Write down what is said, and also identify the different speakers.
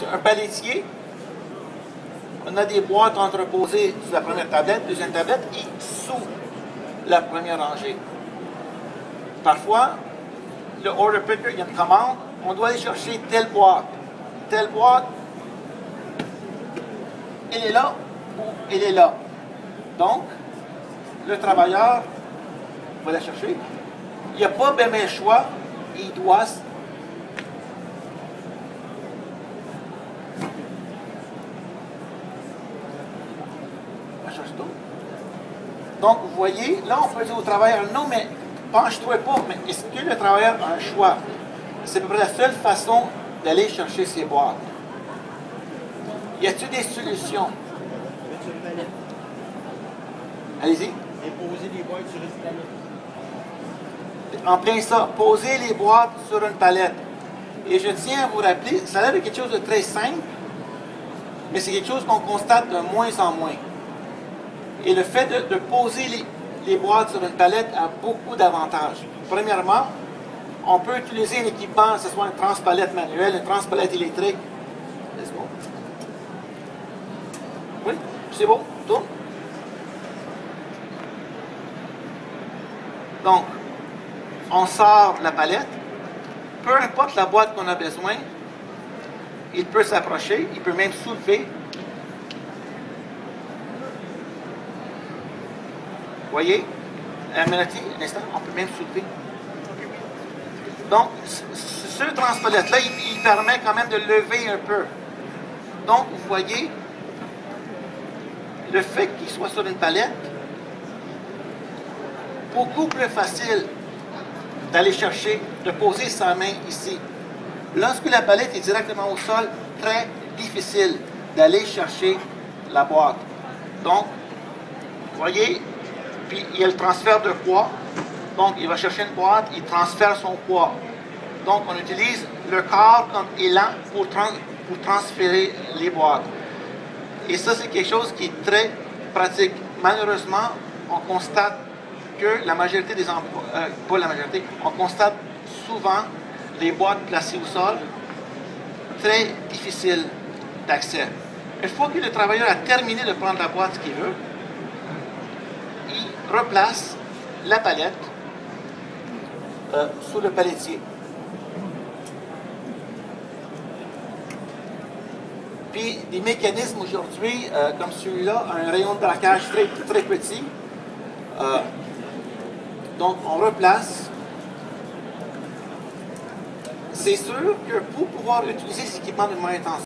Speaker 1: c'est un palettier. On a des boîtes entreposées sur la première tablette, deuxième tablette et sous la première rangée. Parfois, le order picker, il y a une commande, on doit aller chercher telle boîte. Telle boîte, elle est là ou elle est là. Donc, le travailleur va la chercher. Il n'y a pas bien un choix, il doit chercher tout. Donc, vous voyez, là, on peut dire au travailleur, non, mais penche-toi pas, mais est-ce que le travailleur a un choix? C'est à peu près la seule façon d'aller chercher ses boîtes. Y a-t-il des solutions? Allez-y.
Speaker 2: Et poser les boîtes sur une palette.
Speaker 1: En plein ça, poser les boîtes sur une palette. Et je tiens à vous rappeler, ça a l'air de quelque chose de très simple, mais c'est quelque chose qu'on constate de moins en moins. Et le fait de poser les boîtes sur une palette a beaucoup d'avantages. Premièrement, on peut utiliser un équipement, que ce soit une transpalette manuelle, une transpalette électrique. C'est bon? Oui, c'est bon, tourne. Donc, on sort la palette. Peu importe la boîte qu'on a besoin, il peut s'approcher, il peut même soulever. Vous voyez? Un instant, on peut même soulever. Donc, ce transpalette-là, il permet quand même de lever un peu. Donc, vous voyez, le fait qu'il soit sur une palette, beaucoup plus facile d'aller chercher, de poser sa main ici. Lorsque la palette est directement au sol, très difficile d'aller chercher la boîte. Donc, vous voyez, puis il y a le transfert de poids. Donc, il va chercher une boîte, il transfère son poids. Donc, on utilise le corps comme élan pour transférer les boîtes. Et ça, c'est quelque chose qui est très pratique. Malheureusement, on constate que la majorité des emplois, pas la majorité, on constate souvent les boîtes placées au sol, très difficiles d'accès. Une fois que le travailleur a terminé de prendre la boîte qu'il veut, il replace la palette sous le palettier. Puis, des mécanismes aujourd'hui, comme celui-là, un rayon de braquage très, très petit. Donc, on replace. C'est sûr que pour pouvoir utiliser cet équipement de manière intensive,